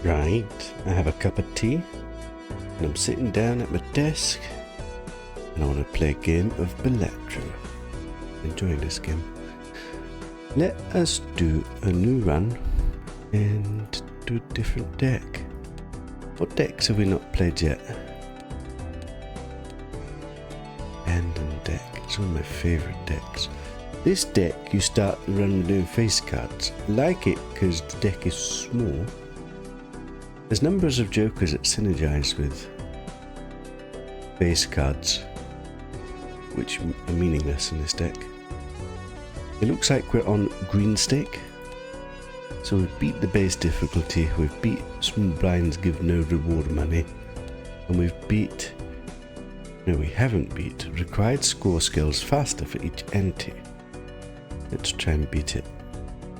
Right, I have a cup of tea and I'm sitting down at my desk and I want to play a game of Balatro. Enjoying this game. Let us do a new run and do a different deck. What decks have we not played yet? Abandoned deck. It's one of my favourite decks. This deck you start the run with no face cards. I like it because the deck is small. There's numbers of jokers that synergize with base cards, which are meaningless in this deck. It looks like we're on green stake. So we've beat the base difficulty, we've beat small blinds give no reward money, and we've beat, no we haven't beat, required score skills faster for each ante. Let's try and beat it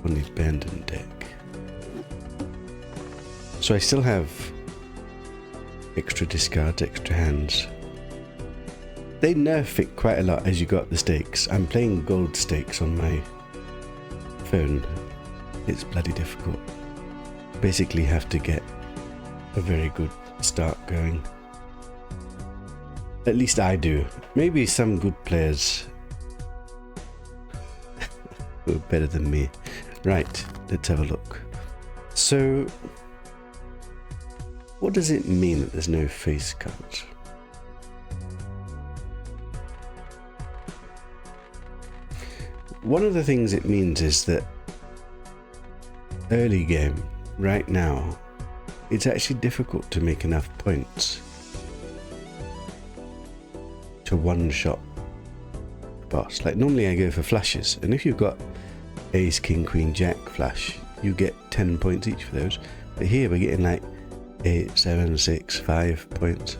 on the abandoned deck. So I still have extra discards, extra hands. They nerf it quite a lot as you got the stakes. I'm playing gold stakes on my phone. It's bloody difficult. Basically have to get a very good start going. At least I do. Maybe some good players who are better than me. Right, let's have a look. So, what does it mean that there's no face cards? One of the things it means is that early game, right now, it's actually difficult to make enough points to one-shot boss. Like normally I go for flashes, and if you've got ace, king, queen, jack flash, you get 10 points each for those. But here we're getting like 8, 7, 6, 5 points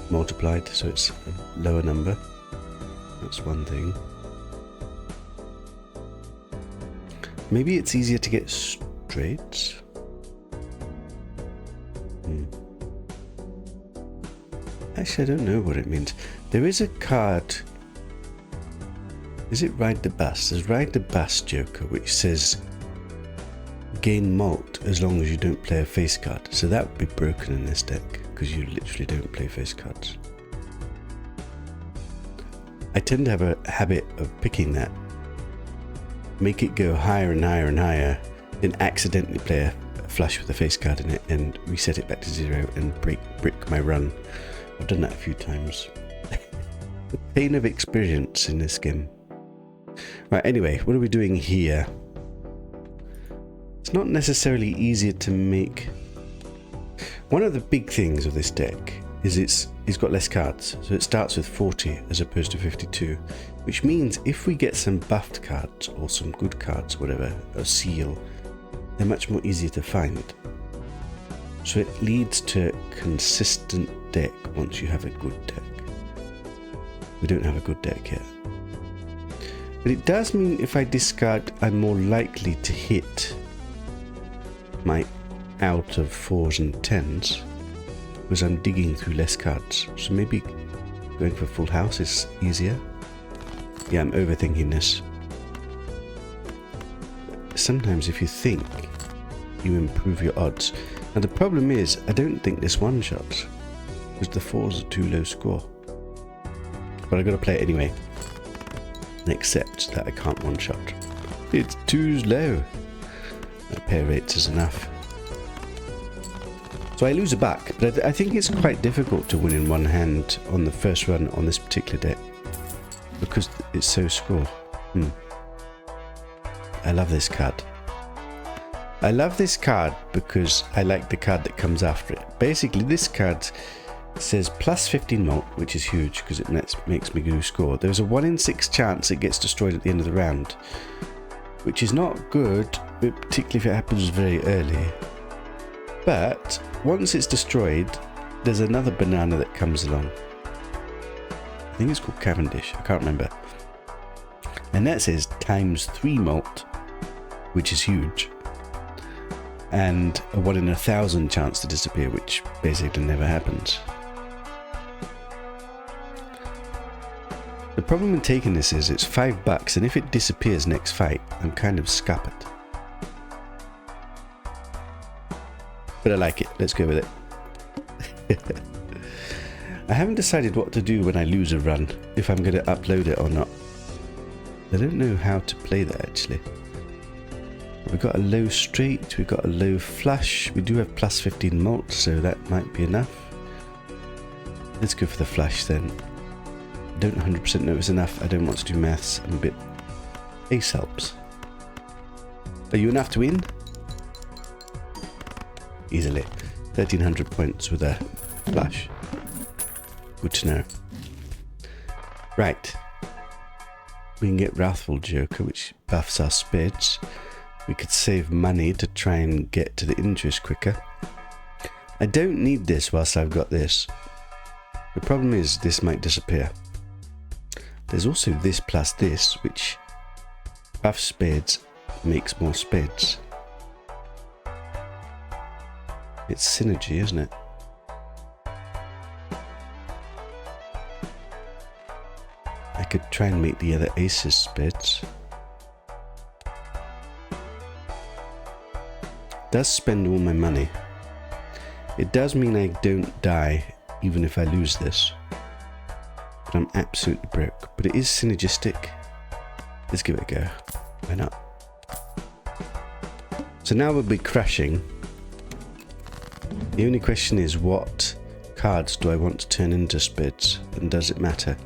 multiplied, so it's a lower number. That's one thing. Maybe it's easier to get straights. Actually, I don't know what it means. There is a card. Is it Ride the Bus? There's Ride the Bus Joker, which says gain malt as long as you don't play a face card. So that would be broken in this deck because you literally don't play face cards. I tend to have a habit of picking that, make it go higher and higher and higher, then accidentally play a flush with a face card in it and reset it back to 0 and brick my run. I've done that a few times. The pain of experience in this game. Right, anyway, what are we doing here? It's not necessarily easier to make. One of the big things of this deck is it's got less cards, so it starts with 40 as opposed to 52, which means if we get some buffed cards or some good cards, whatever, a seal, they're much more easier to find. So it leads to a consistent deck once you have a good deck. We don't have a good deck yet. But it does mean if I discard, I'm more likely to hit my out of 4s and 10s because I'm digging through less cards. So maybe going for full house is easier. Yeah, I'm overthinking this. Sometimes if you think, you improve your odds. Now the problem is, I don't think this one-shots because the 4s are too low score. But I gotta play it anyway and accept that I can't one-shot. It's too low. A pair of 8s is enough. So I lose a back, but I think it's quite difficult to win in one hand on the first run on this particular deck because it's so score. I love this card. I love this card because I like the card that comes after it. Basically, this card says plus 15 mult, which is huge because it makes me go score. There's a 1 in 6 chance it gets destroyed at the end of the round, which is not good, particularly if it happens very early. But once it's destroyed, there's another banana that comes along. I think it's called Cavendish, I can't remember. And that says times 3 mult, which is huge. And a 1 in 1,000 chance to disappear, which basically never happens. The problem with taking this is it's $5, and if it disappears next fight, I'm kind of scuppered. but I like it. Let's go with it. I haven't decided what to do when I lose a run, if I'm going to upload it or not. I don't know how to play that actually. We've got a low straight, we've got a low flush, we do have plus 15 malt, so that might be enough. Let's go for the flush then. I don't 100% know it's enough, I don't want to do maths, I'm a bit... Ace helps. Are you enough to win? Easily. 1300 points with a flush. Good to know. Right. We can get Wrathful Joker, which buffs our spades. We could save money to try and get to the interest quicker. I don't need this whilst I've got this. The problem is this might disappear. There's also this plus this, which buffs spades, makes more spades. It's synergy, isn't it? I could try and make the other aces spades. Does spend all my money. It does mean I don't die even if I lose this. But I'm absolutely broke. But it is synergistic. Let's give it a go. Why not? So now we'll be crashing. The only question is, what cards do I want to turn into spades, and does it matter?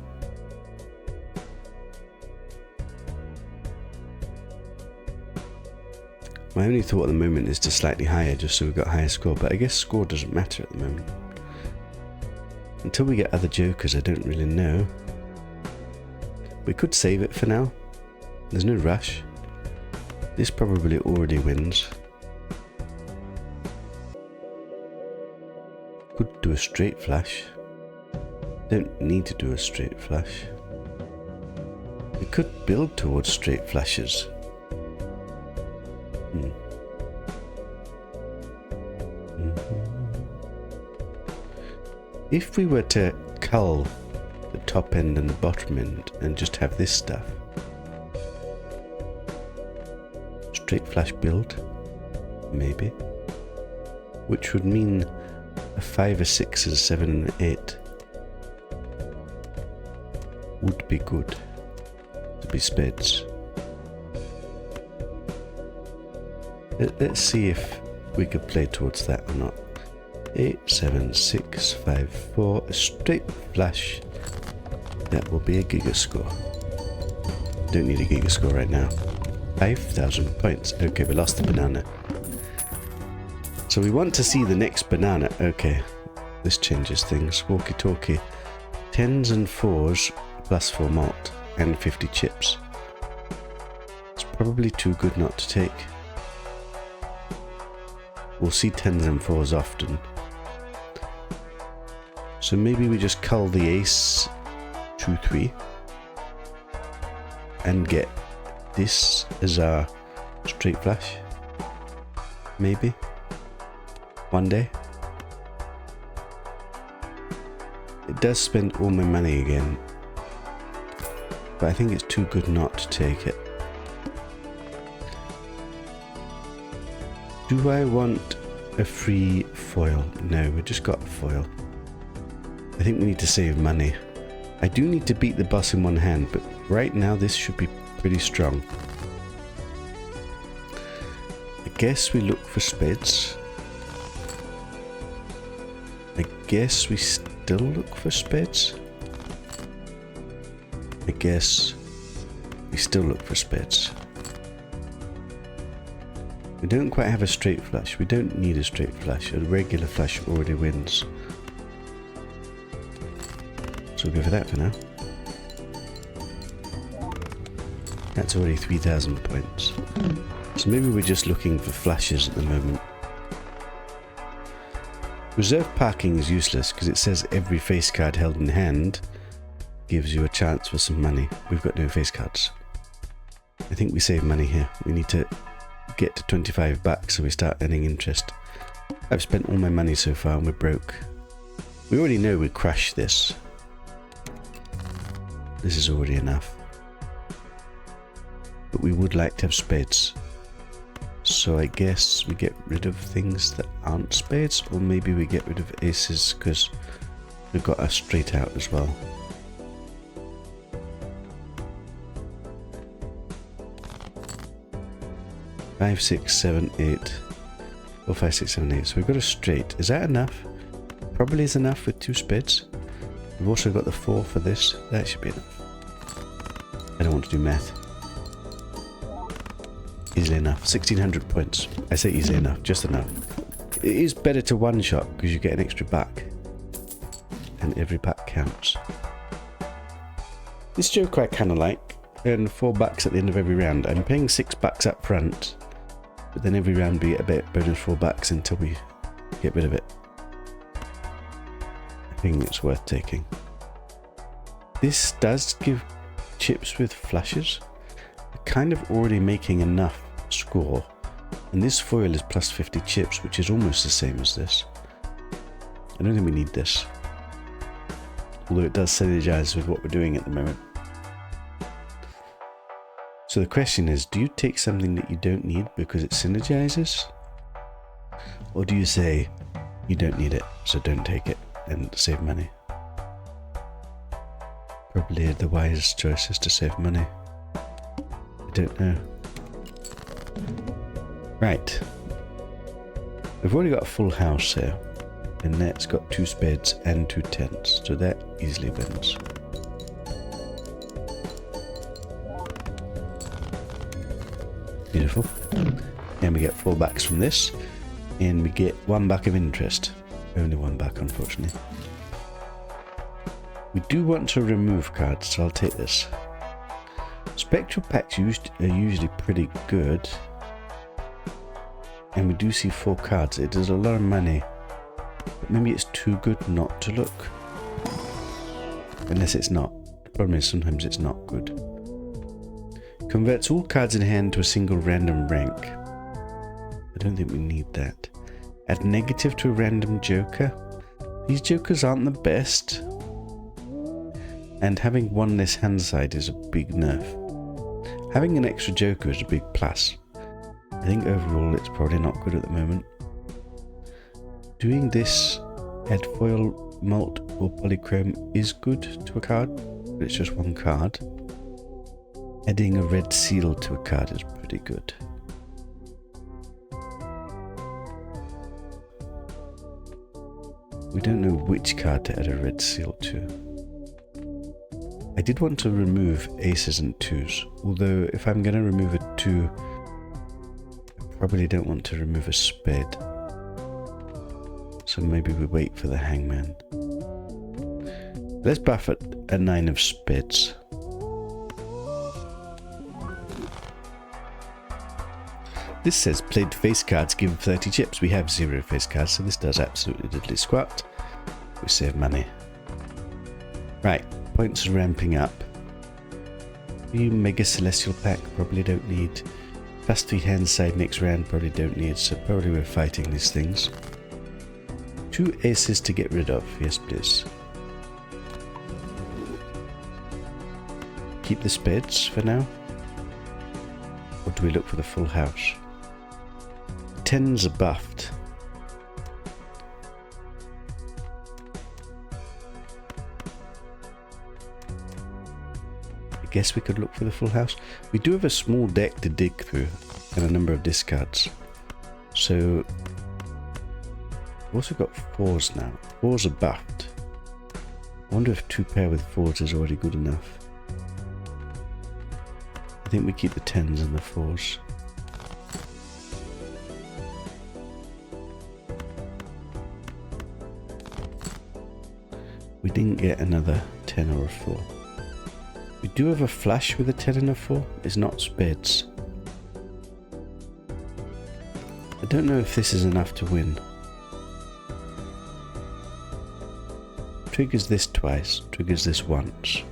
My only thought at the moment is to slightly higher, just so we've got a higher score, but I guess score doesn't matter at the moment. Until we get other jokers, I don't really know. We could save it for now. There's no rush. This probably already wins. Could do a straight flush. Don't need to do a straight flush. We could build towards straight flushes. If we were to cull the top end and the bottom end and just have this stuff, straight flush build, maybe, which would mean a 5, a 6, a 7 and an 8 would be good to be spades. Let's see if we could play towards that or not. 8, 7, 6, 5, 4, a straight flush. That will be a giga score. Don't need a giga score right now. 5,000 points. Okay, we lost the banana. So we want to see the next banana. Okay, this changes things. Walkie talkie. 10s and 4s plus 4 malt and 50 chips. It's probably too good not to take. We'll see 10s and 4s often. So maybe we just cull the ace 2, 3 and get this as our straight flush. Maybe one day. It does spend all my money again, but I think it's too good not to take it. Do I want a free foil? No, we just got a foil. I think we need to save money. I do need to beat the boss in one hand, but right now this should be pretty strong. I guess we look for spades. I guess we still look for spades. I guess we still look for spades. We don't quite have a straight flush. We don't need a straight flush. A regular flush already wins. So we'll go for that for now. That's already 3,000 points. So maybe we're just looking for flashes at the moment. Reserve parking is useless because it says every face card held in hand gives you a chance for some money. We've got no face cards. I think we save money here. We need to get to 25 back so we start earning interest. I've spent all my money so far and we're broke. We already know we crash this. This is already enough. But we would like to have spades. So I guess we get rid of things that aren't spades, or maybe we get rid of aces because we've got a straight out as well. Five, six, seven, eight. 4, 5, 6, 7, 8. So we've got a straight. Is that enough? Probably is enough with 2 spades. We've also got the 4 for this. That should be enough. I don't want to do math. Easily enough. 1600 points. I say easily enough. Just enough. It is better to one-shot because you get an extra back. And every back counts. This joke I kind of like. Earn 4 backs at the end of every round. I'm paying 6 backs up front. But then every round we get a bit bonus 4 backs until we get rid of it. I think it's worth taking. This does give chips with flushes. We're kind of already making enough score. And this foil is plus 50 chips, which is almost the same as this. I don't think we need this. Although it does synergize with what we're doing at the moment. So the question is, do you take something that you don't need because it synergizes? Or do you say, you don't need it, so don't take it and save money? Probably the wisest choice is to save money. I don't know. Right. We've already got a full house here. And that's got 2 spades and 2 tens, so that easily wins. Beautiful. And we get 4 backs from this, and we get 1 back of interest. Only 1 back, unfortunately. We do want to remove cards, so I'll take this. Spectral packs are usually pretty good. And we do see 4 cards. It is a lot of money. But maybe it's too good not to look. Unless it's not. The problem is sometimes it's not good. Converts all cards in hand to a single random rank. I don't think we need that. Add negative to a random joker. These jokers aren't the best. And having 1 less hand side is a big nerf. Having an extra joker is a big plus. I think overall it's probably not good at the moment. Doing this, add foil, malt or polychrome is good to a card, but it's just 1 card. Adding a red seal to a card is pretty good. We don't know which card to add a red seal to. I did want to remove aces and 2s, although if I'm going to remove a 2, I probably don't want to remove a spade. So maybe we wait for the hangman. Let's buff at a 9 of spades. This says played face cards give 30 chips. We have 0 face cards, so this does absolutely diddly squat. We save money. Right, points are ramping up. You Mega Celestial Pack probably don't need. Plus 3 hand side next round probably don't need, so probably we're fighting these things. 2 aces to get rid of, yes please. Keep the spades for now. Or do we look for the full house? 10s are buffed. I guess we could look for the full house. We do have a small deck to dig through and a number of discards. So we've also got 4s now. 4s are buffed. I wonder if 2 pair with 4s is already good enough. I think we keep the 10s and the 4s. We didn't get another 10 or a 4. We do have a flush with a 10 and a 4. It's not spades. I don't know if this is enough to win. Triggers this twice, triggers this once.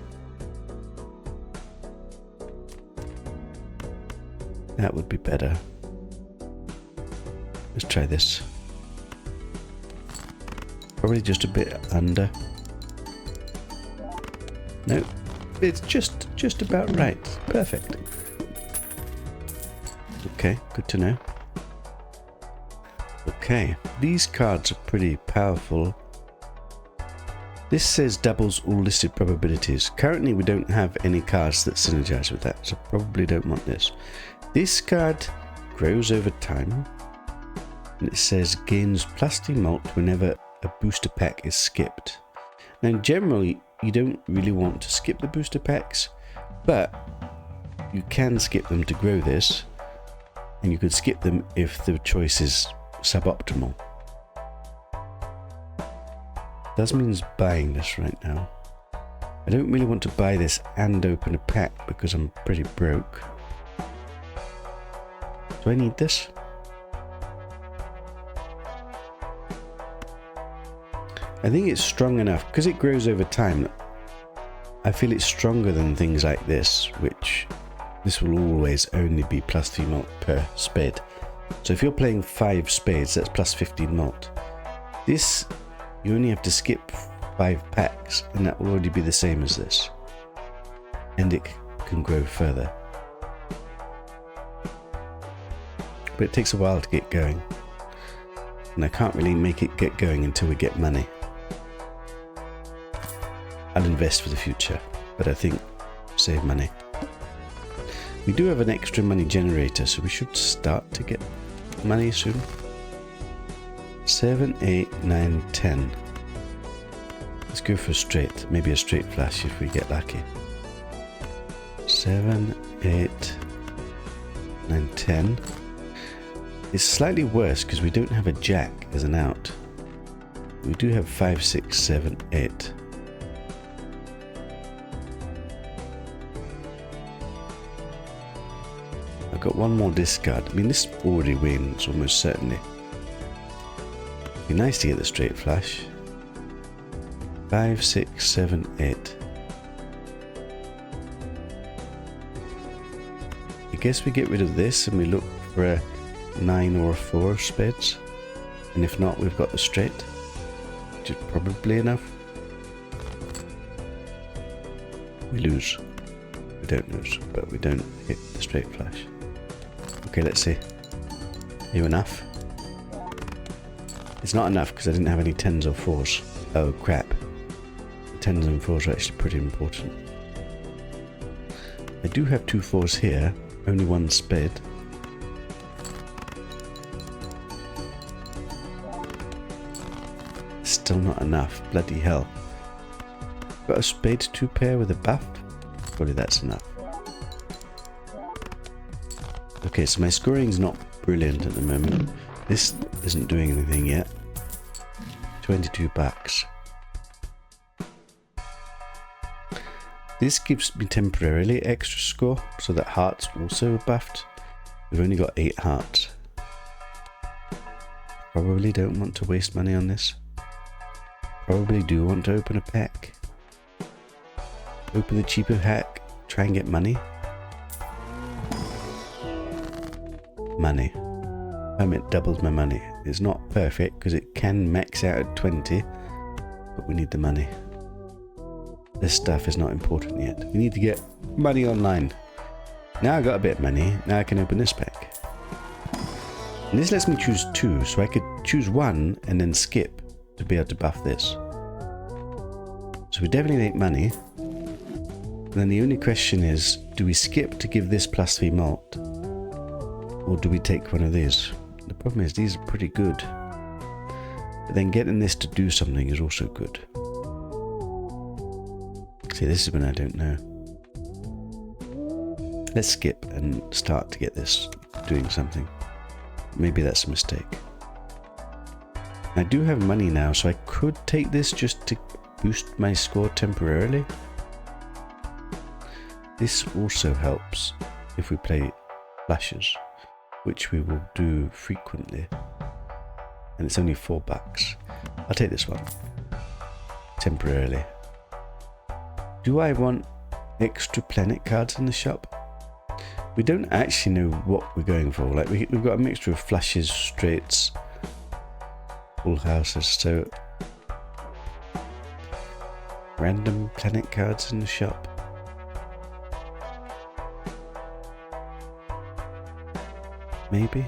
That would be better. Let's try this. Probably just a bit under. No, it's just about right. Perfect. Okay, good to know. Okay, these cards are pretty powerful. This says doubles all listed probabilities. Currently we don't have any cards that synergize with that, so probably don't want this. This card grows over time, and it says gains +3 mult whenever a booster pack is skipped. Now generally you don't really want to skip the booster packs, but you can skip them to grow this, and you could skip them if the choice is suboptimal. Does means buying this right now. I don't really want to buy this and open a pack because I'm pretty broke. Do I need this? I think it's strong enough because it grows over time. I feel it's stronger than things like this, which this will always only be +3 mult per spade. So if you're playing 5 spades, that's +15 mult. This, you only have to skip 5 packs, and that will already be the same as this. And it can grow further. But it takes a while to get going. And I can't really make it get going until we get money. I'll invest for the future, but I think save money. We do have an extra money generator, so we should start to get money soon. 7, 8, 9, 10. Let's go for a straight, maybe a straight flash if we get lucky. 7, 8, 9, 10. It's slightly worse because we don't have a jack as an out. We do have 5, 6, 7, 8. I've got one more discard. I mean, this already wins almost certainly. Be nice to get the straight flash. 5, 6, 7, 8. I guess we get rid of this and we look for a 9 or a 4 of spades. And if not, we've got the straight, which is probably enough. We lose. We don't lose, but we don't hit the straight flash. Okay, let's see. Are you enough? It's not enough because I didn't have any 10s or 4s. Oh crap. 10s and 4s are actually pretty important. I do have 2 4s here, only 1 spade. Still not enough, bloody hell. Got a spade 2 pair with a buff? Probably that's enough. Okay, so my scoring's not brilliant at the moment. This isn't doing anything yet. 22 bucks. This gives me temporarily extra score, so that hearts also are buffed. We've only got 8 hearts. Probably don't want to waste money on this. Probably do want to open a pack. Open the cheaper pack, try and get money. Money. I mean, it doubles my money. It's not perfect because it can max out at 20, but we need the money. This stuff is not important yet. We need to get money online. Now I got a bit of money, now I can open this pack. And this lets me choose 2, so I could choose 1 and then skip to be able to buff this. So we definitely need money. And then the only question is, do we skip to give this +3 mult? Or do we take one of these? The problem is these are pretty good. But then getting this to do something is also good. See, this is when I don't know. Let's skip and start to get this doing something. Maybe that's a mistake. I do have money now, so I could take this just to boost my score temporarily. This also helps if we play flashes, which we will do frequently. And it's only 4 bucks. I'll take this one. Temporarily. Do I want extra planet cards in the shop? We don't actually know what we're going for. Like we've got a mixture of flashes, straights, full houses, so random planet cards in the shop. Maybe.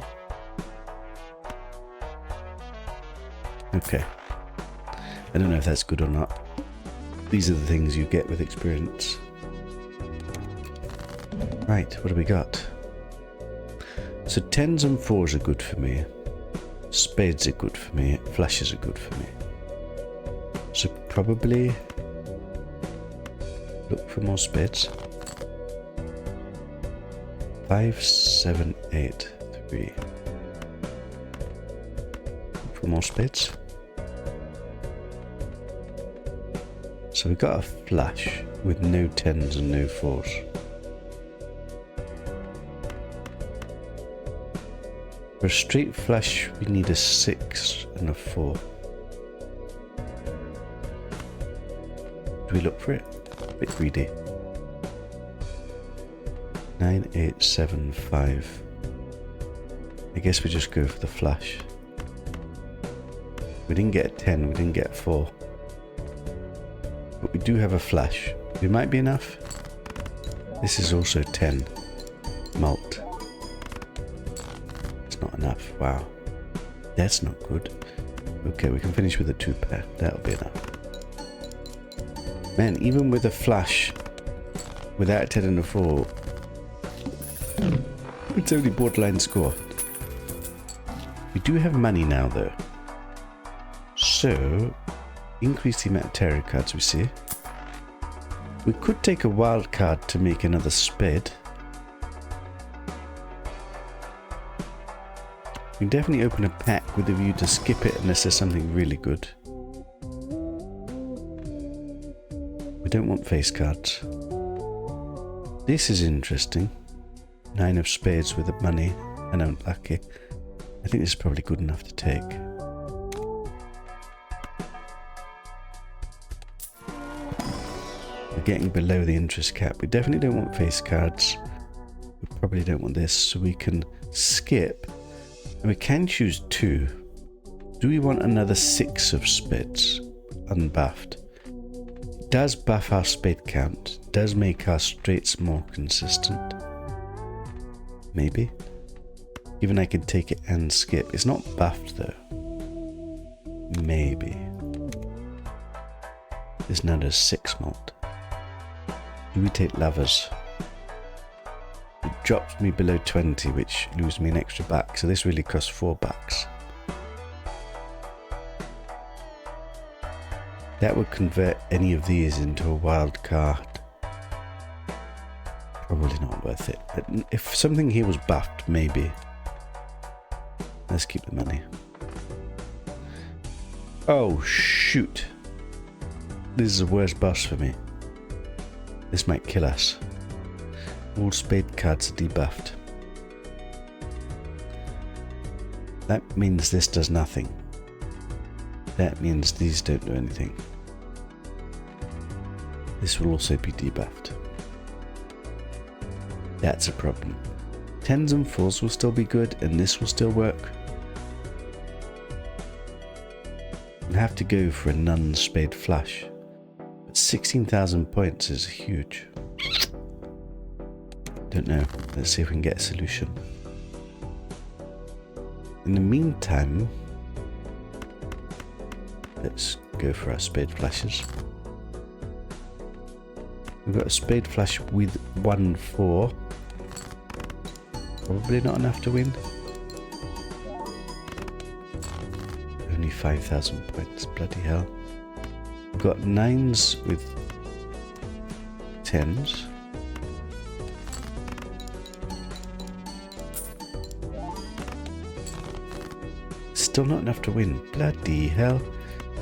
Okay. I don't know if that's good or not. These are the things you get with experience. Right, what do we got? So 10s and 4s are good for me. Spades are good for me. Flushes are good for me. So probably look for more spades. 5, 7, 8, 3. Look for more spades. So we got a flush with no 10s and no 4s. For a straight flush, we need a 6 and a 4. Do we look for it? A bit greedy. 9, 8, 7, 5. I guess we just go for the flush. We didn't get a 10, we didn't get a 4. But we do have a flush. It might be enough. This is also 10. Malt. It's not enough. Wow. That's not good. Okay, we can finish with a 2 pair. That'll be enough. Man, even with a flush, without a 10 and a 4, it's only borderline score. We do have money now though. So, increase the amount of tarot cards we see. We could take a wild card to make another spade. We can definitely open a pack with a view to skip it unless there's something really good. We don't want face cards. This is interesting. 9 of spades with the money and unlucky. I think this is probably good enough to take. We're getting below the interest cap. We definitely don't want face cards. We probably don't want this, so we can skip. And we can choose 2. Do we want another 6 of spades? Unbuffed. It does buff our spade count. It does make our straights more consistent. Maybe. Even I could take it and skip. It's not buffed though. Maybe. There's now a 6 malt. Do we take lovers? It drops me below 20, which loses me an extra buck. So this really costs 4 bucks. That would convert any of these into a wild card. Probably not worth it. But if something here was buffed, maybe. Let's keep the money. Oh, shoot. This is the worst boss for me. This might kill us. All spade cards are debuffed. That means this does nothing. That means these don't do anything. This will also be debuffed. That's a problem. 10s and 4s will still be good, and this will still work. We'll have to go for a non-spade flush. But 16,000 points is huge. Don't know. Let's see if we can get a solution. In the meantime, let's go for our spade flushes. We've got a spade flush with 1, 4. Probably not enough to win. Only 5,000 points, bloody hell. We've got 9s with 10s. Still not enough to win, bloody hell.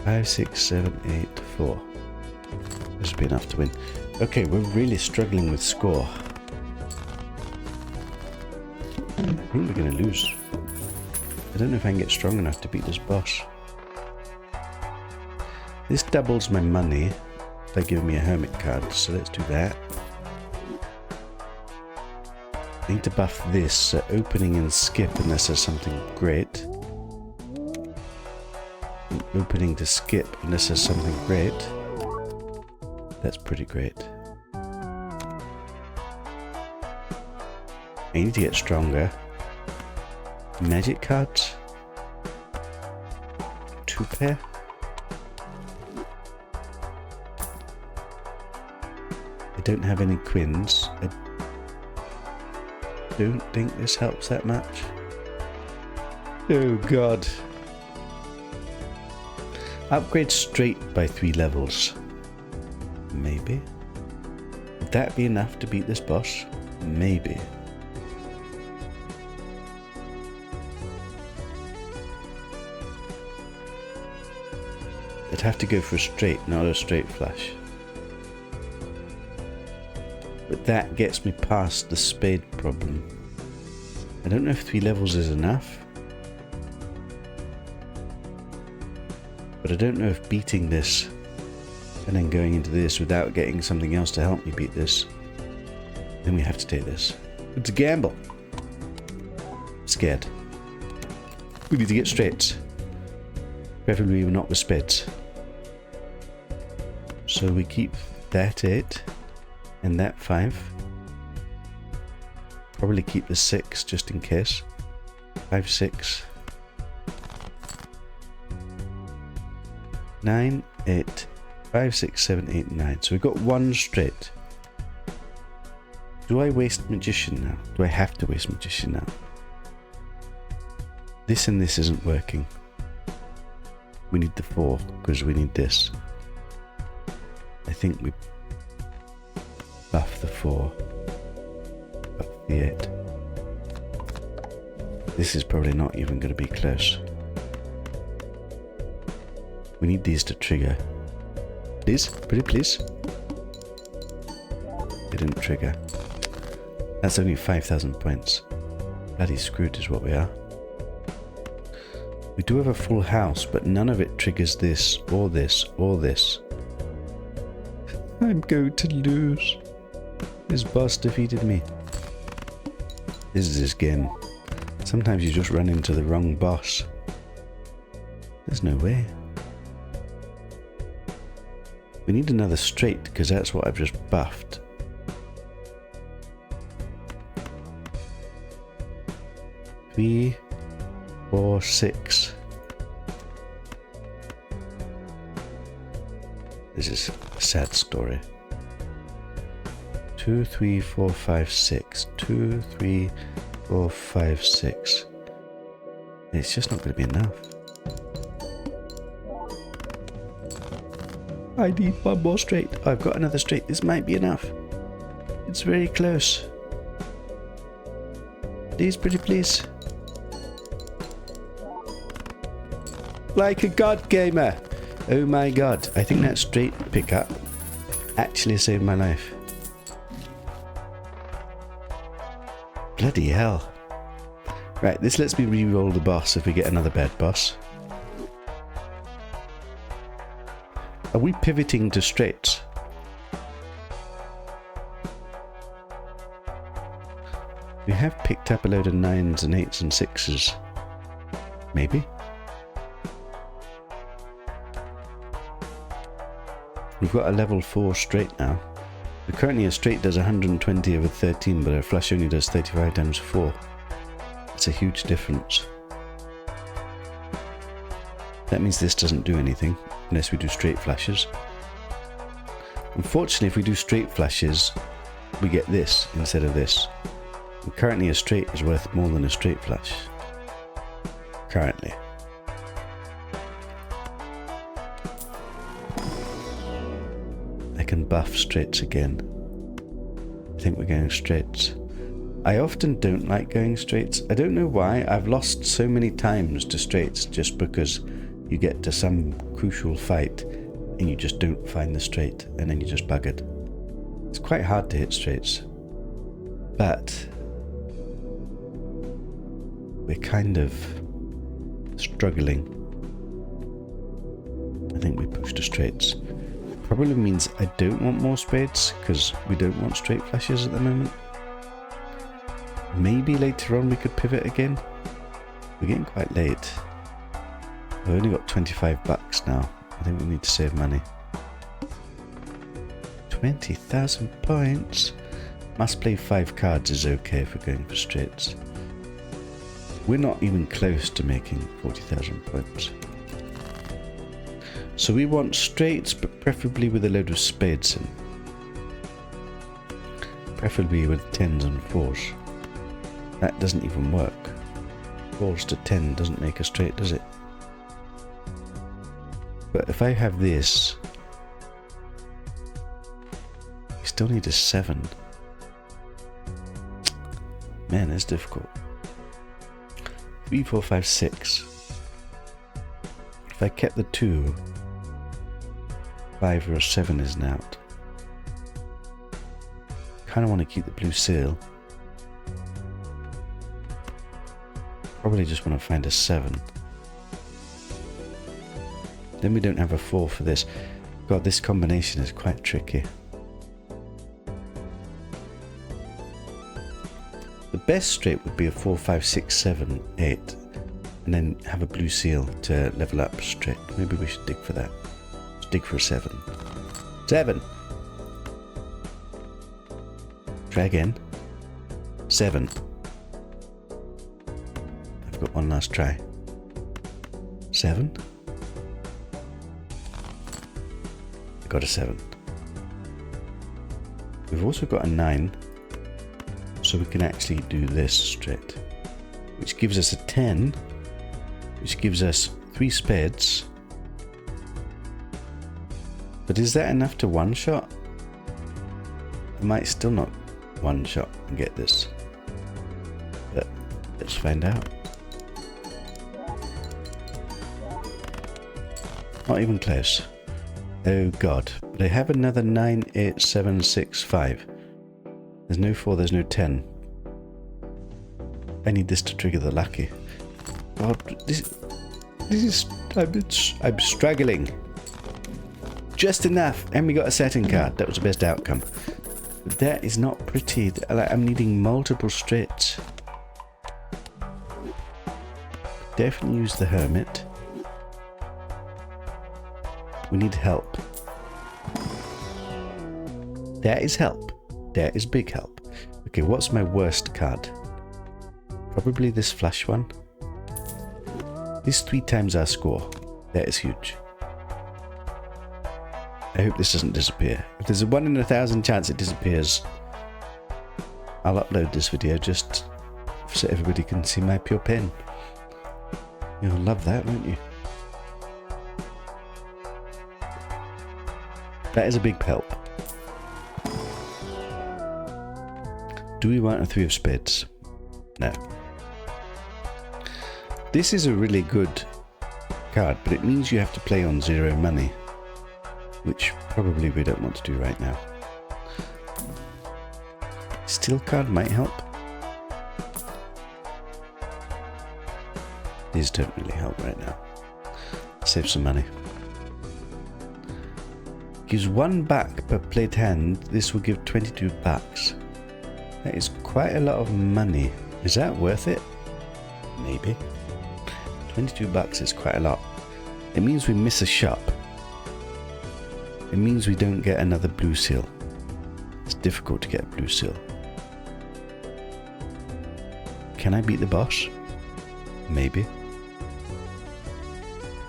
5, 6, 7, 8, 4. This will be enough to win. Okay, we're really struggling with score. I think we're going to lose. I don't know if I can get strong enough to beat this boss. This doubles my money by giving me a hermit card, so let's do that. I need to buff this, so opening and skip unless there's something great. Opening to skip unless there's something great. That's pretty great. I need to get stronger. Magic cards. 2 pair. I don't have any queens. I don't think this helps that much. Oh god. Upgrade straight by 3 levels. Maybe. Would that be enough to beat this boss? Maybe. I'd have to go for a straight, not a straight flash. But that gets me past the spade problem. I don't know if 3 levels is enough. But I don't know if beating this and then going into this without getting something else to help me beat this, then we have to take this. It's a gamble. Scared. We need to get straights. Preferably not with spades. So we keep that 8 and that 5. Probably keep the 6 just in case. 5, 6. 9, 8, 5, 6, 7, 8, 9. So we've got 1 straight. Do I waste Magician now? Do I have to waste Magician now? This and this isn't working. We need the 4 because we need this. I think we buff the 4. Buff the 8. This is probably not even going to be close. We need these to trigger. Please? Pretty please? They didn't trigger. That's only 5,000 points. Bloody screwed is what we are. We do have a full house, but none of it triggers this, or this, or this. I'm going to lose. This boss defeated me. This is this game. Sometimes you just run into the wrong boss. There's no way. We need another straight, because that's what I've just buffed. Three, 4, 6. This is a sad story. 2, 3, 4, 5, 6. 2, 3, 4, 5, 6. It's just not going to be enough. I need 1 more straight. I've got another straight. This might be enough. It's very close. Please, pretty please. Like a god gamer. Oh my god. I think that straight pickup actually saved my life. Bloody hell. Right, this lets me re-roll the boss if we get another bad boss. Are we pivoting to straights? We have picked up a load of 9s and 8s and 6s. Maybe? We've got a level 4 straight now. But currently a straight does 120 over 13, but a flush only does 35 times 4. It's a huge difference. That means this doesn't do anything, unless we do straight flashes. Unfortunately, if we do straight flashes, we get this instead of this. And currently a straight is worth more than a straight flash. Currently. I can buff straights again. I think we're going straights. I often don't like going straights. I don't know why. I've lost so many times to straights just because you get to some crucial fight and you just don't find the straight and then you're just buggered. It's quite hard to hit straights. But we're kind of struggling. I think we push to straights. Probably means I don't want more spades because we don't want straight flashes at the moment. Maybe later on we could pivot again. We're getting quite late. We've only got 25 bucks now. I think we need to save money. 20,000 points. Must play 5 cards is okay if we're going for straights. We're not even close to making 40,000 points. So we want straights, but preferably with a load of spades in. Preferably with 10s and 4s. That doesn't even work. 4s to 10 doesn't make a straight, does it? But if I have this, we still need a 7. Man, that's difficult. 3, 4, 5, 6. If I kept the 2, 5 or a 7 is an out. Kind of want to keep the blue seal. Probably just want to find a 7. Then we don't have a 4 for this. God, this combination is quite tricky. The best straight would be a 4, 5, 6, 7, 8. And then have a blue seal to level up straight. Maybe we should dig for that. Let's dig for a 7. 7! Try again. 7. I've got one last try. 7. I got a 7. We've also got a 9. So we can actually do this straight. Which gives us a 10. Which gives us 3 spades. But is that enough to one-shot? I might still not one-shot and get this. But let's find out. Not even close. Oh god. But I have another 9, 8, 7, 6, 5. There's no 4, there's no 10. I need this to trigger the lucky. God, this is... I'm struggling. Just enough. And we got a setting card. That was the best outcome. But that is not pretty. I'm needing multiple straights. Definitely use the hermit. We need help. That is help. That is big help. Okay, what's my worst card? Probably this flush one. This 3 times our score. That is huge. I hope this doesn't disappear. If there's a 1 in 1,000 chance it disappears, I'll upload this video just so everybody can see my pure pain. You'll love that, won't you? That is a big help. Do we want a 3 of spades? No. This is a really good card, but it means you have to play on 0 money, which probably we don't want to do right now. Steel card might help. These don't really help right now. Save some money. Gives 1 back per played hand. This will give 22 backs. That is quite a lot of money. Is that worth it? Maybe. 22 bucks is quite a lot. It means we miss a shop. It means we don't get another blue seal. It's difficult to get a blue seal. Can I beat the boss? Maybe.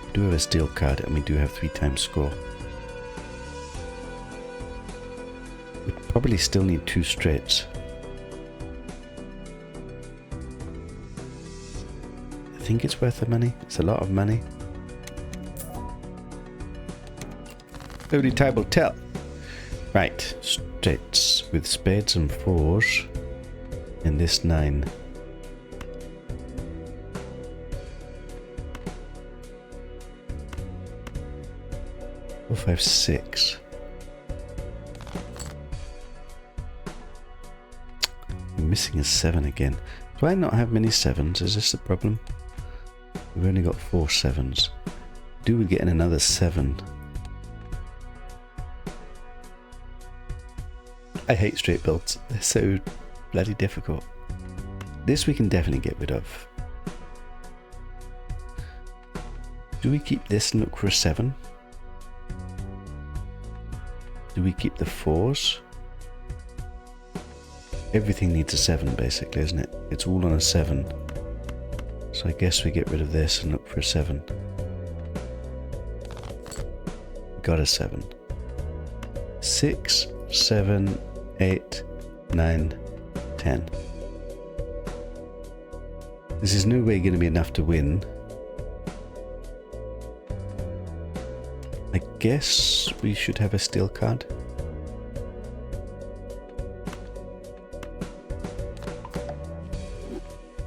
We do have a steel card and we do have 3 times score. We probably still need 2 straights. I think it's worth the money. It's a lot of money. Only time will tell. Right, straights with spades and 4s in this 9. Four, 5, 6. I'm missing a 7 again. Do I not have many 7s? Is this the problem? We've only got 4 7s. Do we get in another 7? I hate straight builds. They're so bloody difficult. This we can definitely get rid of. Do we keep this and look for a 7? Do we keep the 4s? Everything needs a 7 basically, isn't it? It's all on a 7. So I guess we get rid of this and look for a 7. got a 7. 6, 7, 8, 9, 10. This is no way going to be enough to win. I guess we should have a steel card.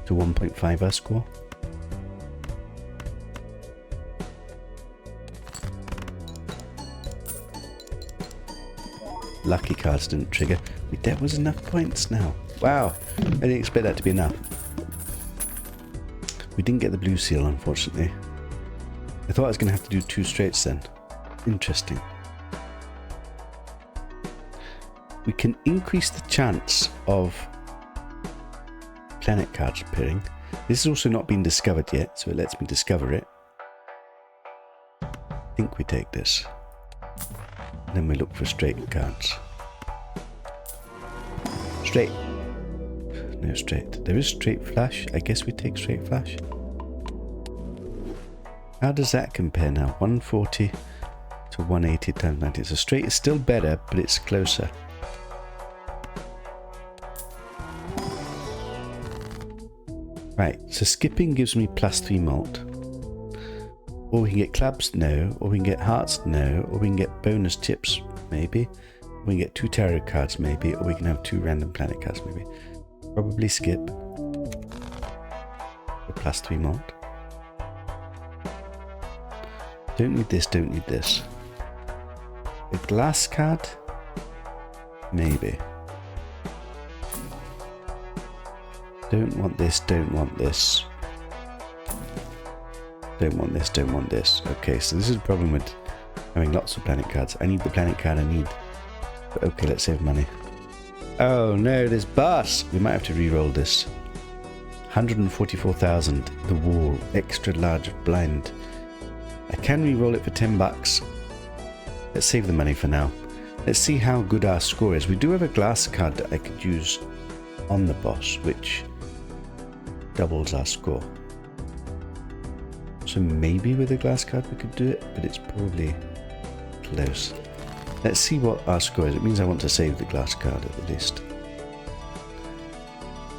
To 1.5 our score. Lucky cards didn't trigger. Wait, that was enough points now. Wow, I didn't expect that to be enough. We didn't get the blue seal, unfortunately. I thought I was going to have to do 2 straights then. Interesting. We can increase the chance of planet cards appearing. This has also not been discovered yet, so it lets me discover it. I think we take this. And then we look for straight cards. Straight. No straight. There is straight flash. I guess we take straight flash. How does that compare now? 140 to 180 times 90. So straight is still better, but it's closer. Right, so skipping gives me +3 malt. Or we can get clubs, no. Or we can get hearts, no. Or we can get bonus chips, maybe. We can get 2 tarot cards, maybe. Or we can have 2 random planet cards, maybe. Probably skip. For +3 malt. Don't need this, don't need this. A glass card? Maybe. Don't want this, don't want this. Don't want this, don't want this. Okay, so this is the problem with having lots of planet cards. I need the planet card I need. But okay, let's save money. Oh no, there's boss! We might have to re-roll this. 144,000. The wall. Extra large blind. I can re-roll it for 10 bucks. Let's save the money for now. Let's see how good our score is. We do have a glass card that I could use on the boss, which doubles our score. So maybe with a glass card we could do it, but it's probably close. Let's see what our score is. It means I want to save the glass card at the least.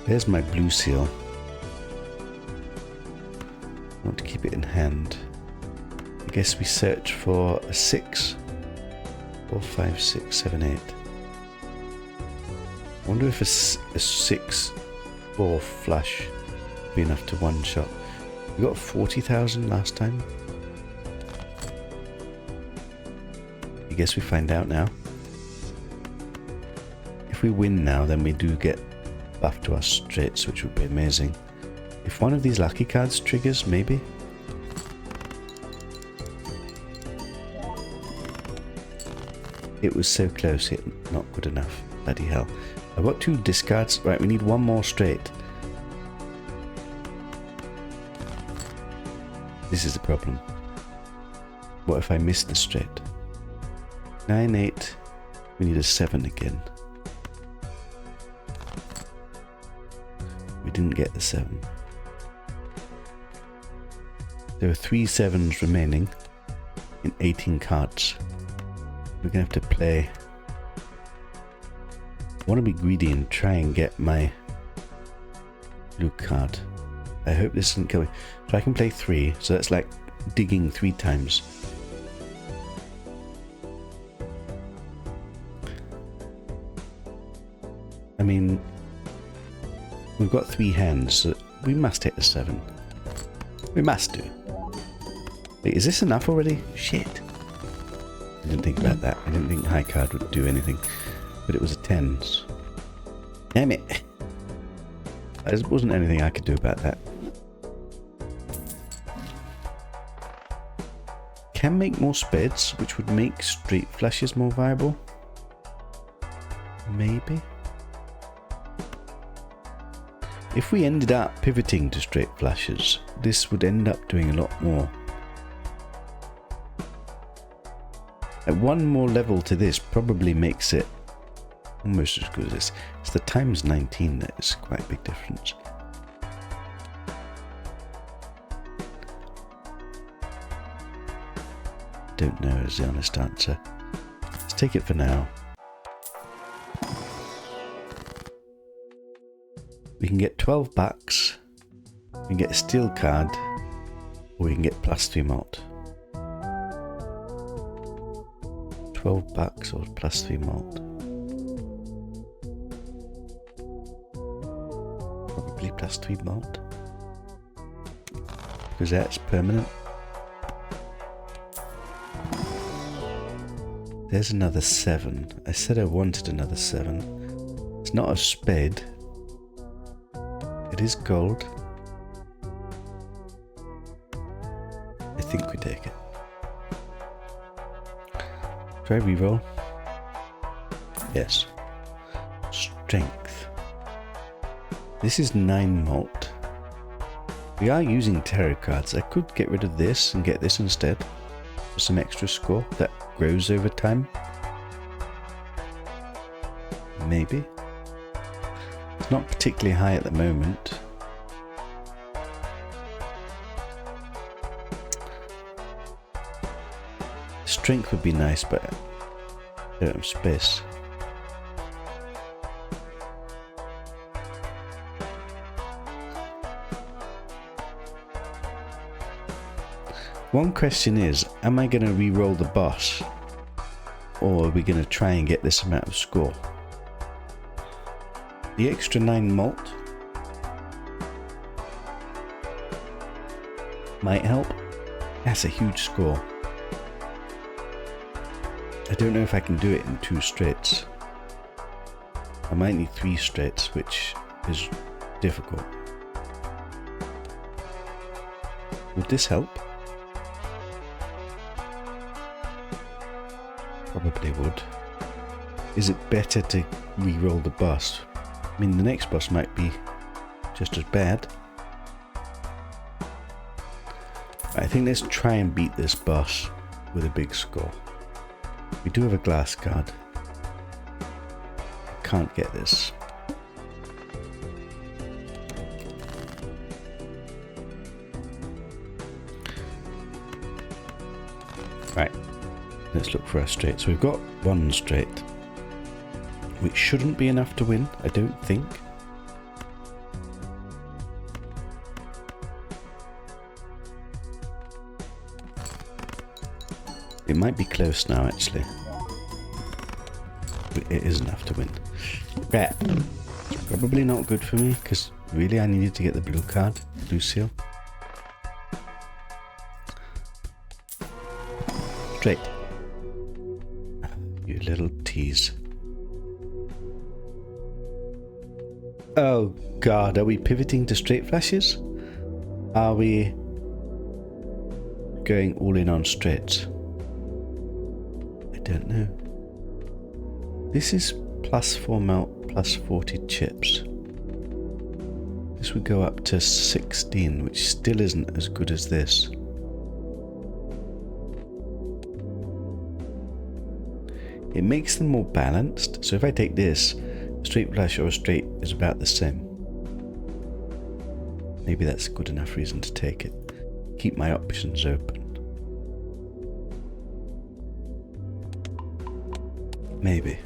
There's my blue seal. I want to keep it in hand. I guess we search for a 6. 4, 5, 6, 7, 8. I wonder if a 6 4 flush would be enough to one shot. We got 40,000 last time. I guess we find out now. If we win now, then we do get buff to our straights, which would be amazing. If one of these lucky cards triggers, maybe. It was so close, not good enough. Bloody hell. I've got 2 discards. Right, we need 1 more straight. This is the problem. What if I miss the straight? 9, 8. We need a 7 again. We didn't get the 7. There are 3 7s remaining in 18 cards. We're going to have to play. I want to be greedy and try and get my blue card. I hope this isn't going. So I can play 3, so that's like digging 3 times. I mean, we've got 3 hands, so we must hit a 7. We must do. Wait, is this enough already? Shit. I didn't think about that. I didn't think high card would do anything. But it was a 10s. Damn it. There wasn't anything I could do about that. Can make more spades, which would make straight flushes more viable. Maybe. If we ended up pivoting to straight flushes, this would end up doing a lot more. At 1 more level to this probably makes it almost as good as this. It's the times 19 that is quite a big difference. don't know is the honest answer. Let's take it for now. We can get 12 bucks, we can get a steel card, or we can get +3 malt. 12 bucks or +3 malt. Probably +3 malt. Because that's permanent. There's another 7. I said I wanted another 7. It's not a spade. It is gold. I think we take it. Do I reroll? Yes. Strength. This is 9 malt. We are using tarot cards. I could get rid of this and get this instead. For some extra score that grows over time. Maybe. It's not particularly high at the moment. Strength would be nice, but I don't have space. One question is, am I going to re-roll the boss? Or are we going to try and get this amount of score? The extra 9 malt might help. That's a huge score. I don't know if I can do it in 2 straights. I might need 3 straights, which is difficult. Would this help? Probably would. Is it better to re-roll the boss? I mean, the next boss might be just as bad. I think let's try and beat this boss with a big score. We do have a glass card. Can't get this. Right, let's look for our straight. So we've got 1 straight, which shouldn't be enough to win, I don't think. It might be close now, actually. But it is enough to win. Right. Probably not good for me, because really I needed to get the blue card, blue seal. Straight. You little tease. Oh god, are we pivoting to straight flashes? Are we going all in on straights? I don't know. This is +4 melt, +40 chips. This would go up to 16, which still isn't as good as this. It makes them more balanced, so if I take this, a straight flash or a straight is about the same. Maybe that's a good enough reason to take it. Keep my options open. Maybe.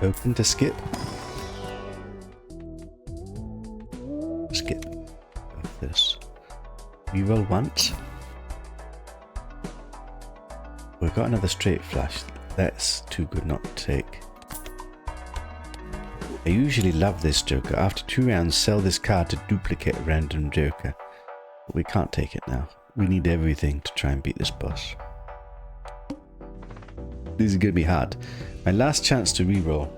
Open to skip. Skip. Like this. Reroll once. We've got another straight flash. That's too good not to take. I usually love this joker. After 2 rounds, sell this card to duplicate a random joker. But we can't take it now. We need everything to try and beat this boss. This is going to be hard. My last chance to reroll.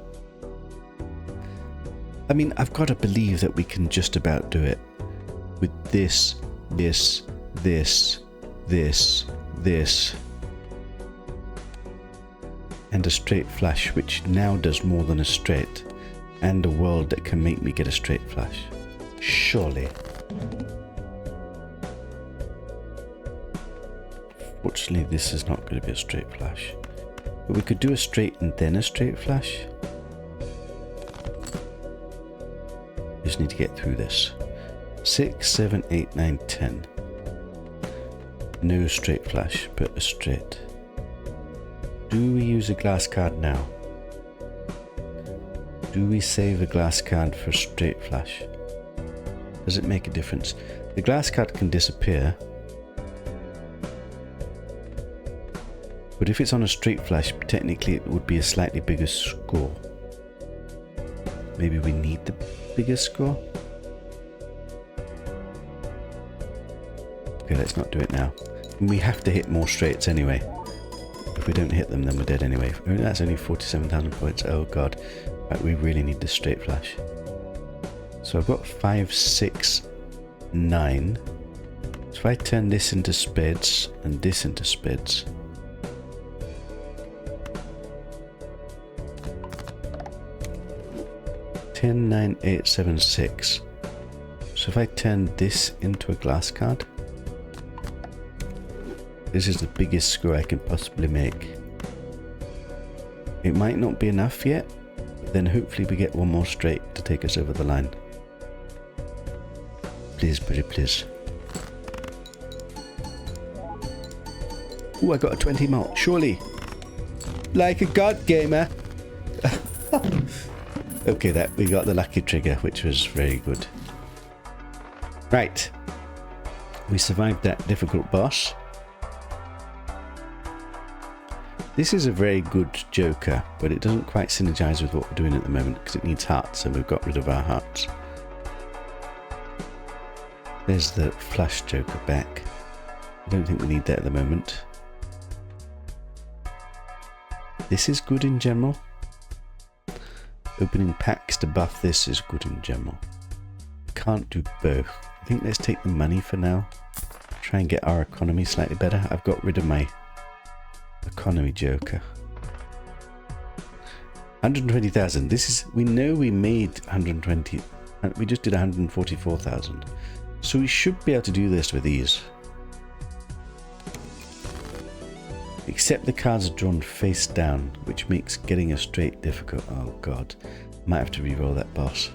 I mean, I've got to believe that we can just about do it. With this, this, this, this, this. And a straight flash, which now does more than a straight. And a world that can make me get a straight flash. Surely. Fortunately, this is not going to be a straight flash. But we could do a straight and then a straight flash. Just need to get through this. 6, 7, 8, 9, 10. No straight flush, but a straight. Do we use a glass card now? Do we save a glass card for straight flush? Does it make a difference? The glass card can disappear. But if it's on a straight flush, technically it would be a slightly bigger score. Maybe we need the bigger score? Okay, let's not do it now. We have to hit more straights anyway. If we don't hit them, then we're dead anyway. Oh, that's only 47,000 points. Oh god. Right, we really need this straight flush. So I've got 5, 6, 9. So if I turn this into spades and this into spades. Ten, 9, 8, 7, 6. So if I turn this into a glass card, this is the biggest score I can possibly make. It might not be enough yet, but then hopefully we get one more straight to take us over the line. Please, pretty please. Ooh, I got a 20 mult, surely. Like a god gamer. Okay, that we got the lucky trigger, which was very good. Right. We survived that difficult boss. This is a very good joker, but it doesn't quite synergize with what we're doing at the moment because it needs hearts and we've got rid of our hearts. There's the flush joker back. I don't think we need that at the moment. This is good in general. Opening packs to buff this is good in general. Can't do both. I think let's take the money for now. Try and get our economy slightly better. I've got rid of my economy joker. 120,000. This is, we know we made 120. We just did 144,000. So we should be able to do this with ease. Except the cards are drawn face down, which makes getting a straight difficult. Oh god. Might have to re-roll that boss.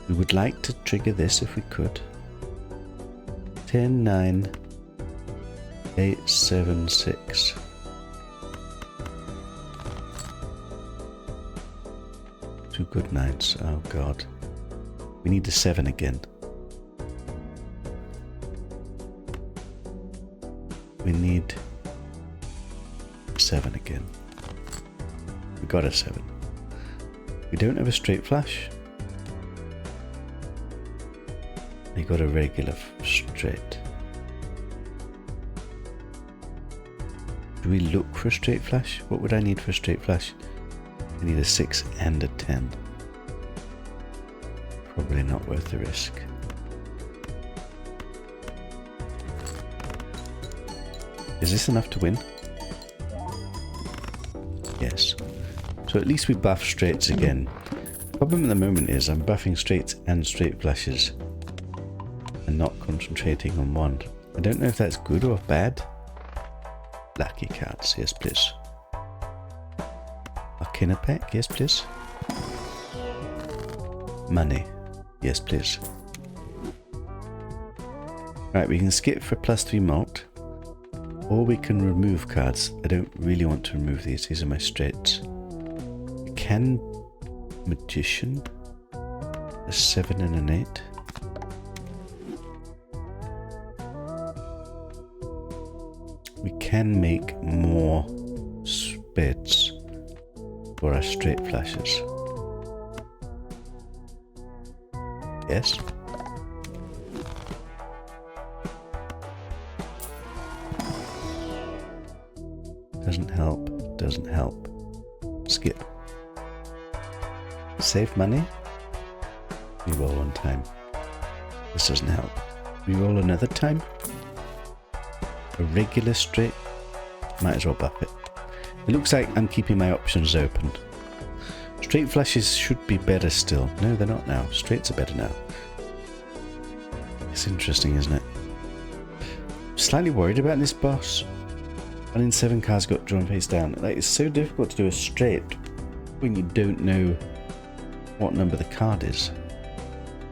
We would like to trigger this if we could. 10, 9, 8, 7, 6. Two good 9s. Oh god. We need a 7 again. We need 7 again. We got a 7. We don't have a straight flush. We got a regular straight. Do we look for a straight flush? What would I need for a straight flush? I need a 6 and a 10. Probably not worth the risk. Is this enough to win? Yes. So at least we buff straights again. The problem at the moment is I'm buffing straights and straight flushes and not concentrating on one. I don't know if that's good or bad. Lucky cards, yes please. Arcana pack, yes please. Money, yes please. Right, we can skip for +3 malt. Or we can remove cards. I don't really want to remove these. These are my straights. We can Magician. A 7 and an 8. We can make more spades for our straight flushes. Yes. Doesn't help, doesn't help. Skip. Save money. Reroll one time. This doesn't help. Reroll another time. A regular straight. Might as well buff it. It looks like I'm keeping my options open. Straight flushes should be better still. No, they're not now. Straights are better now. It's interesting, isn't it? Slightly worried about this boss. 1 in 7 cards got drawn face down. Like, it's so difficult to do a straight when you don't know what number the card is,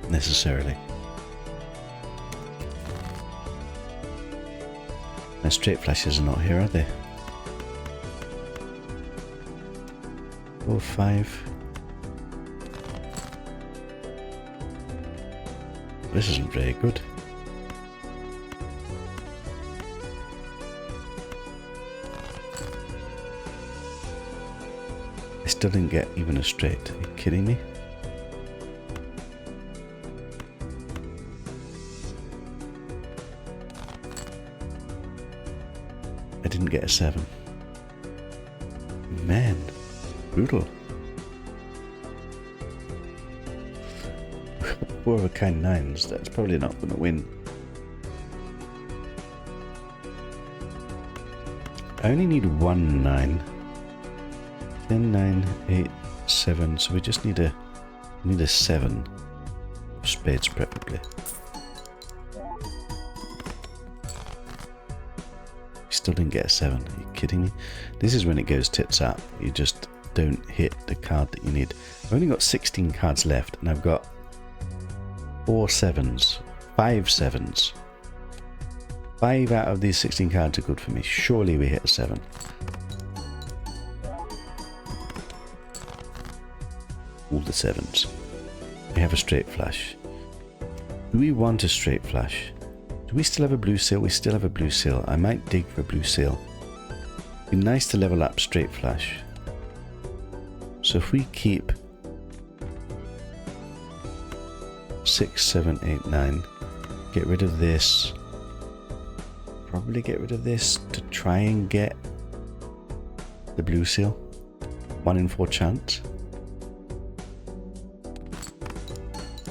necessarily. My straight flashes are not here, are they? 4, 5. This isn't very good. I still didn't get even a straight. Are you kidding me? I didn't get a 7. Man, brutal. 4 of a kind 9s, that's probably not going to win. I only need 1 9. 10, 9, 8, 7, so we just need a 7 of spades preferably. Still didn't get a 7, are you kidding me? This is when it goes tits up, you just don't hit the card that you need. I've only got 16 cards left and I've got 4 7s, 5 7s. 5 out of these 16 cards are good for me. Surely we hit a 7. All the 7s. We have a straight flush. Do we want a straight flush? Do we still have a blue seal? We still have a blue seal. I might dig for a blue seal. It'd be nice to level up straight flush. So if we keep 6, 7, 8, 9, get rid of this. Probably get rid of this to try and get the blue seal. 1 in 4 chance.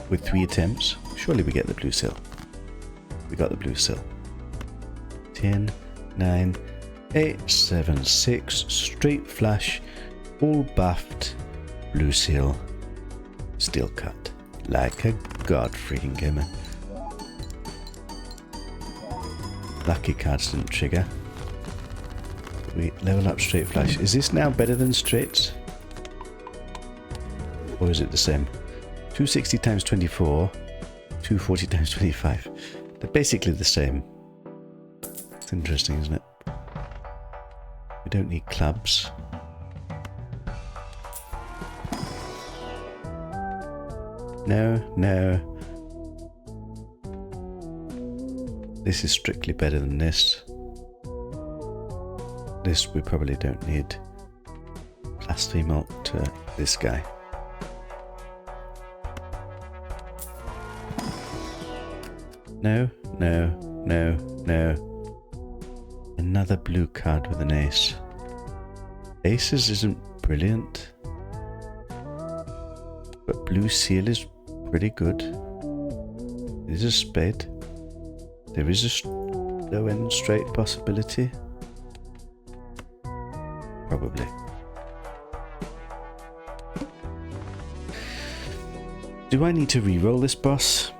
With 3 attempts, surely we get the blue seal. We got the blue seal. 10, 9, 8, 7, 6, straight flush, all buffed, blue seal, steel cut. Like a god freaking gamer. Lucky cards didn't trigger. We level up straight flush. Is this now better than straights? Or is it the same? 260 times 24, 240 times 25. They're basically the same. It's interesting, isn't it? We don't need clubs. No, no. This is strictly better than this. This we probably don't need. Plus 3 mult to this guy. No, no, no, no. Another blue card with an ace. Aces isn't brilliant. But blue seal is pretty good. There's a spade. There is a low end straight possibility. Probably. Do I need to re-roll this boss?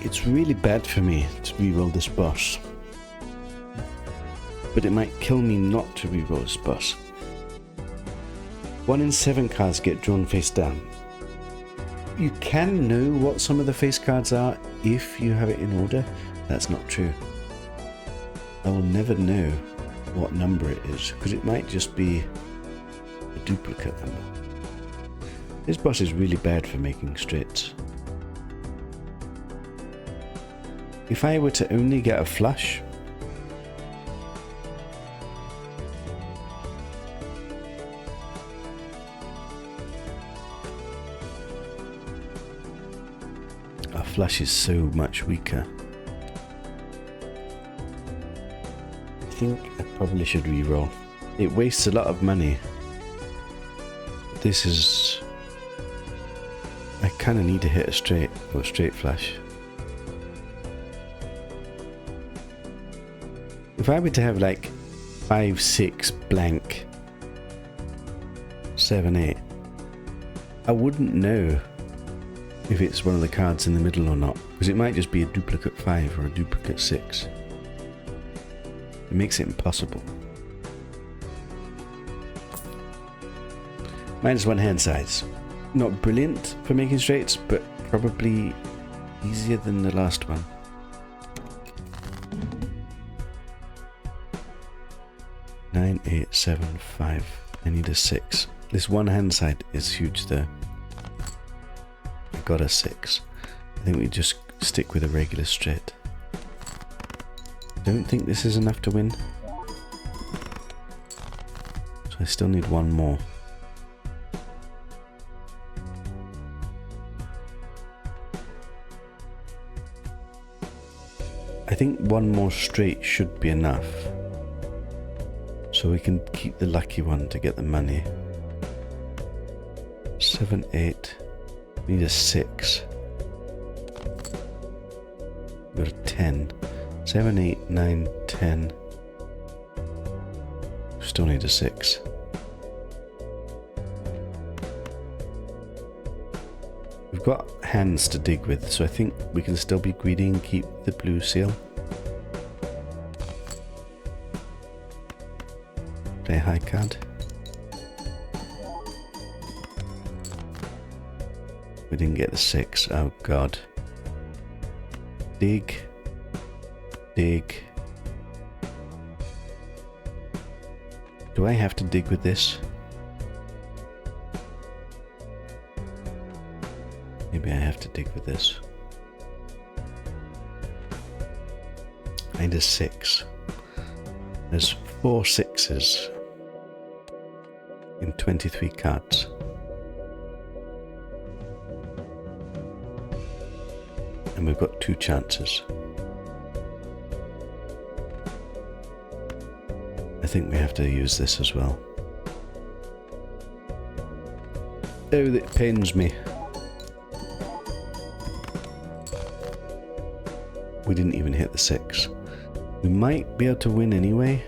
It's really bad for me to re-roll this boss. But it might kill me not to re-roll this boss. 1 in 7 cards get drawn face down. You can know what some of the face cards are if you have it in order. That's not true. I will never know what number it is, because it might just be a duplicate number. This boss is really bad for making straights. If I were to only get a flush, a flush is so much weaker. I think I probably should re-roll. It wastes a lot of money. This is... I kind of need to hit a straight or straight flush. If I were to have like 5, 6 blank 7, 8, I wouldn't know if it's one of the cards in the middle or not, because it might just be a duplicate 5 or a duplicate 6. It makes it impossible. -1 hand size. Not brilliant for making straights, but probably easier than the last one. 7, 8, 7, 5. I need a 6. This one hand side is huge there. I got a 6. I think we just stick with a regular straight. Don't think this is enough to win. So I still need one more. I think one more straight should be enough. So we can keep the lucky one to get the money. 7, 8. We need a 6. Got a 10. 7, 8, 9, 10. Still need a 6. We've got hands to dig with, so I think we can still be greedy and keep the blue seal. Play a high card. We didn't get the 6. Oh god. Dig. Dig. Do I have to dig with this? Maybe I have to dig with this. I need a 6. There's 4 6s in 23 cards. And we've got 2 chances. I think we have to use this as well. Oh, that pains me. We didn't even hit the 6. We might be able to win anyway.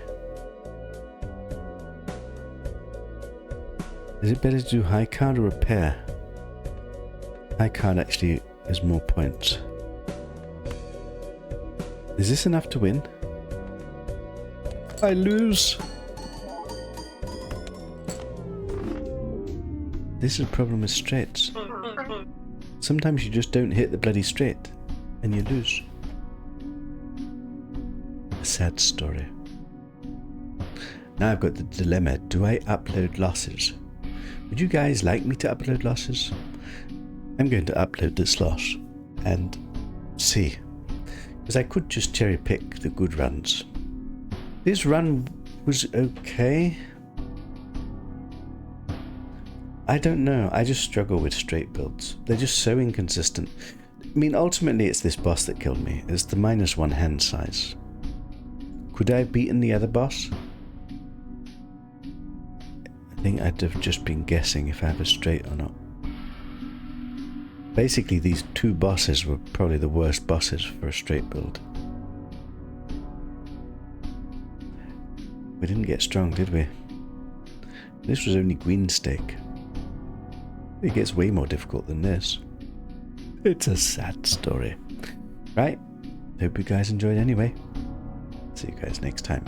Is it better to do high card or a pair? High card actually has more points. Is this enough to win? I lose. This is a problem with straights. Sometimes you just don't hit the bloody straight and you lose. A sad story. Now I've got the dilemma. Do I upload losses? Would you guys like me to upload losses? I'm going to upload this loss and see. Because I could just cherry pick the good runs. This run was okay. I don't know. I just struggle with straight builds. They're just so inconsistent. I mean, ultimately it's this boss that killed me. It's the -1 hand size. Could I have beaten the other boss? I think I'd have just been guessing if I have a straight or not. Basically, these 2 bosses were probably the worst bosses for a straight build. We didn't get strong, did we? This was only green stake. It gets way more difficult than this. It's a sad story. Right, hope you guys enjoyed anyway. See you guys next time.